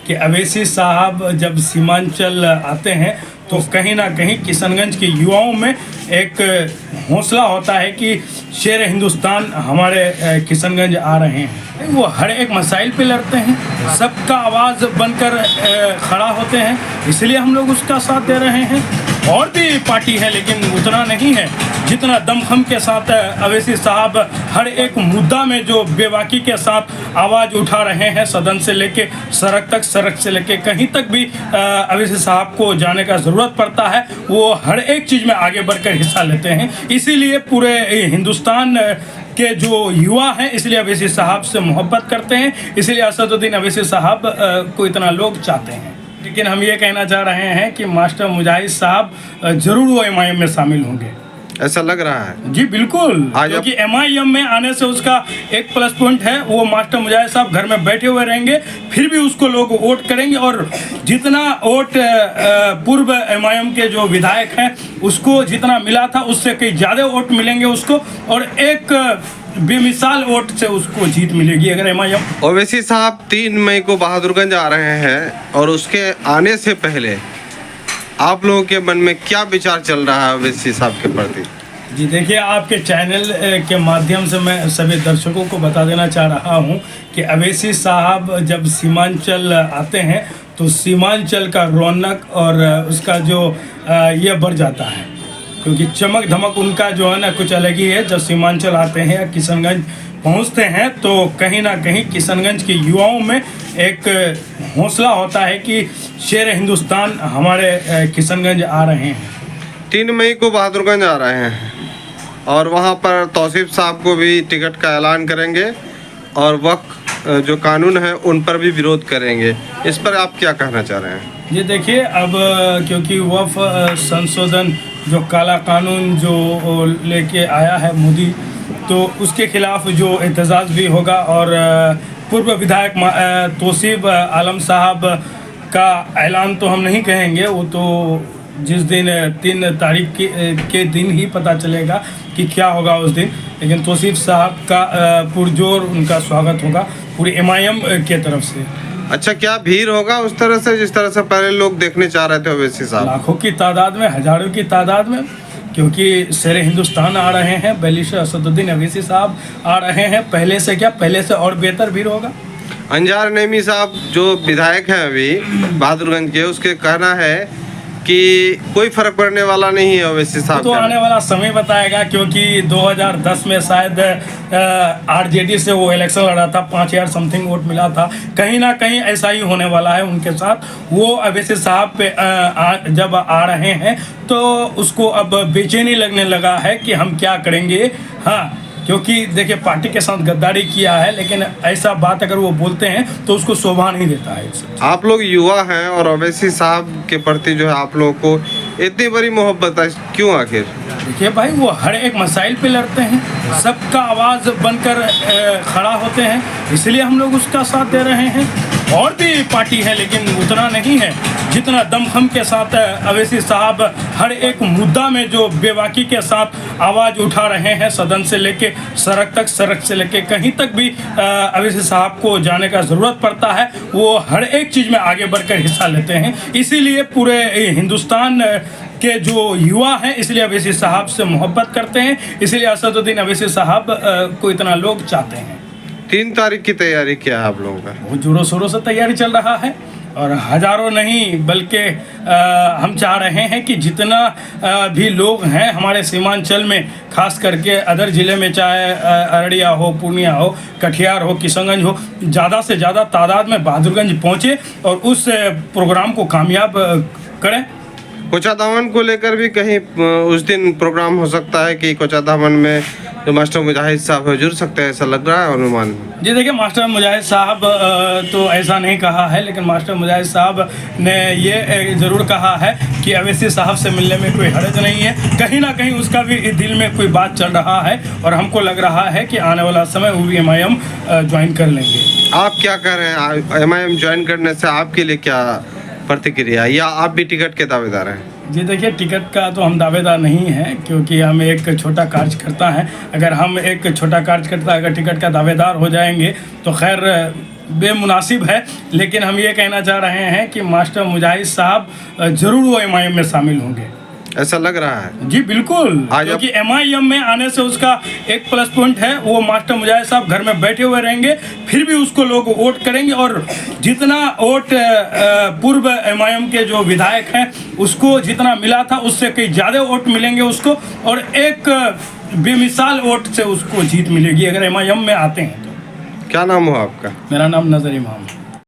कि अवैसी साहब जब सीमांचल आते हैं तो कहीं ना कहीं किशनगंज के युवाओं में एक हौसला होता है कि शेर हिंदुस्तान हमारे किशनगंज आ रहे हैं। वो हर एक मसाइल पे लड़ते हैं, सबका आवाज़ बनकर खड़ा होते हैं, इसलिए हम लोग उसका साथ दे रहे हैं। और भी पार्टी है लेकिन उतना नहीं है जितना दमखम के साथ अवैसी साहब हर एक मुद्दा में जो बेबाकी के साथ आवाज़ उठा रहे हैं, सदन से लेके सड़क तक, सड़क से लेके कहीं तक भी अवैसी साहब को जाने का ज़रूरत पड़ता है, वो हर एक चीज़ में आगे बढ़कर हिस्सा लेते हैं। इसीलिए पूरे हिंदुस्तान के जो युवा हैं इसलिए अवैसी साहब से मोहब्बत करते हैं, इसलिए असदुद्दीन अवैसी साहब को इतना लोग चाहते हैं। लेकिन हम ये कहना चाह रहे हैं कि मास्टर मुजाहिद साहब ज़रूर वो MIM में शामिल होंगे, ऐसा लग रहा है। जी बिल्कुल, क्योंकि MIM में आने से उसका एक प्लस पॉइंट है, वो मास्टर मुजाहिद साहब घर में बैठे हुए रहेंगे, फिर भी उसको लोग वोट करेंगे। और जितना वोट पूर्व MIM के जो विधायक हैं उसको जितना मिला था उससे कई ज़्यादा वोट मिलेंगे उसको, और एक बेमिसाल वोट से उसको जीत मिलेगी अगर MIM। ओवैसी साहब 3 मई को बहादुरगंज आ रहे हैं और उसके आने से पहले आप लोगों के मन में क्या विचार चल रहा है ओवैसी साहब के प्रति? जी देखिए, आपके चैनल के माध्यम से मैं सभी दर्शकों को बता देना चाह रहा हूं कि अवैसी साहब जब सीमांचल आते हैं तो सीमांचल का रौनक और उसका जो ये बढ़ जाता है, क्योंकि चमक धमक उनका जो है ना कुछ अलग ही है। जब सीमांचल आते हैं या किशनगंज पहुंचते हैं तो कहीं ना कहीं किशनगंज के युवाओं में एक हौसला होता है कि शेर हिंदुस्तान हमारे किशनगंज आ रहे हैं। 3 मई को बहादुरगंज आ रहे हैं और वहां पर तौसीफ साहब को भी टिकट का ऐलान करेंगे और वक्त जो कानून है उन पर भी विरोध करेंगे। इस पर आप क्या कहना चाह रहे हैं? ये देखिए, अब क्योंकि वफ संशोधन जो काला कानून जो लेके आया है मोदी, तो उसके खिलाफ जो एहतजाज भी होगा। और पूर्व विधायक तौसीफ आलम साहब का ऐलान तो हम नहीं कहेंगे, वो तो जिस दिन 3 तारीख के दिन ही पता चलेगा कि क्या होगा उस दिन। लेकिन तौसीफ साहब का पुरजोर उनका स्वागत होगा पूरी MIM के तरफ से। अच्छा, क्या भीड़ होगा उस तरह से जिस तरह से पहले लोग देखने चाह रहे थे ओवैसी साहब? लाखों की तादाद में, हजारों की तादाद में, क्योंकि शेर हिंदुस्तान आ रहे हैं, बैरिस्टर असदुद्दीन अवैसी साहब आ रहे हैं। पहले से क्या, पहले से और बेहतर भीड़ होगा। अंजार नईमी साहब जो विधायक हैं अभी बहादुरगंज के, उसके कहना है कि कोई फर्क पड़ने वाला नहीं है ओवैसी साहब। तो आने वाला समय बताएगा, क्योंकि 2010 में शायद RJD से वो इलेक्शन लड़ा था, 5000 समथिंग वोट मिला था। कहीं ना कहीं ऐसा ही होने वाला है उनके साथ। वो अवैसी साहब पे जब आ रहे हैं तो उसको अब बेचैनी लगने लगा है कि हम क्या करेंगे। हाँ, क्योंकि देखिए पार्टी के साथ गद्दारी किया है, लेकिन ऐसा बात अगर वो बोलते हैं तो उसको शोभा नहीं देता है। आप लोग युवा हैं और ओवैसी साहब के प्रति जो है आप लोगों को इतनी बड़ी मोहब्बत है, क्यों आखिर? देखिए भाई, वो हर एक मसाइल पे लड़ते हैं, सबका आवाज़ बनकर खड़ा होते हैं, इसलिए हम लोग उसका साथ दे रहे हैं। और भी पार्टी है लेकिन उतना नहीं है जितना दमखम के साथ अवैसी साहब हर एक मुद्दा में जो बेबाकी के साथ आवाज़ उठा रहे हैं, सदन से लेके सड़क तक, सड़क से लेके कहीं तक भी अवैसी साहब को जाने का ज़रूरत पड़ता है, वो हर एक चीज़ में आगे बढ़कर हिस्सा लेते हैं। इसीलिए पूरे हिंदुस्तान के जो युवा हैं इसलिए अवैसी साहब से मोहब्बत करते हैं, इसलिए असदुद्दीन अवैसी साहब को इतना लोग चाहते हैं। 3 तारीख की तैयारी क्या है आप लोगों का? बहुत जोरों शोरों से तैयारी चल रहा है और हजारों नहीं बल्कि हम चाह रहे हैं कि जितना भी लोग हैं हमारे सीमांचल में, खास करके अदर ज़िले में, चाहे अररिया हो, पूर्णिया हो, कटिहार हो, किशनगंज हो, ज़्यादा से ज़्यादा तादाद में बहादुरगंज पहुँचे और उस प्रोग्राम को कामयाब करें। कोचाधामन को लेकर भी कहीं उस दिन प्रोग्राम हो सकता है कि कोचाधामन में जो मास्टर मुजाहिद साहब जुड़ सकते हैं, ऐसा लग रहा है अनुमान? जी देखिए, मास्टर मुजाहिद साहब तो ऐसा नहीं कहा है, लेकिन मास्टर मुजाहिद साहब ने ये ज़रूर कहा है कि अवैसी साहब से मिलने में कोई हर्ज नहीं है। कहीं ना कहीं उसका भी दिल में कोई बात चल रहा है और हमको लग रहा है कि आने वाला समय वो भी MIM ज्वाइन कर लेंगे। आप क्या कह रहे हैं, MIM ज्वाइन करने से आपके लिए क्या प्रतिक्रिया, या आप भी टिकट के दावेदार हैं? जी देखिए, टिकट का तो हम दावेदार नहीं हैं, क्योंकि हम एक छोटा कार्यकर्ता हैं। अगर हम एक छोटा कार्यकर्ता अगर टिकट का दावेदार हो जाएंगे तो खैर बेमुनासिब है। लेकिन हम ये कहना चाह रहे हैं कि मास्टर मुजाहिद साहब ज़रूर वो MIM में शामिल होंगे। ऐसा लग रहा है? जी बिल्कुल, आज क्योंकि MIM में आने से उसका एक प्लस पॉइंट है, वो मास्टर मुजाहिद साहब घर में बैठे हुए रहेंगे, फिर भी उसको लोग वोट करेंगे। और जितना वोट पूर्व MIM के जो विधायक हैं उसको जितना मिला था उससे कई ज़्यादा वोट मिलेंगे उसको, और एक बेमिसाल वोट से उसको जीत मिलेगी अगर MIM में आते हैं तो। क्या नाम हुआ आपका? मेरा नाम नज़र इमाम।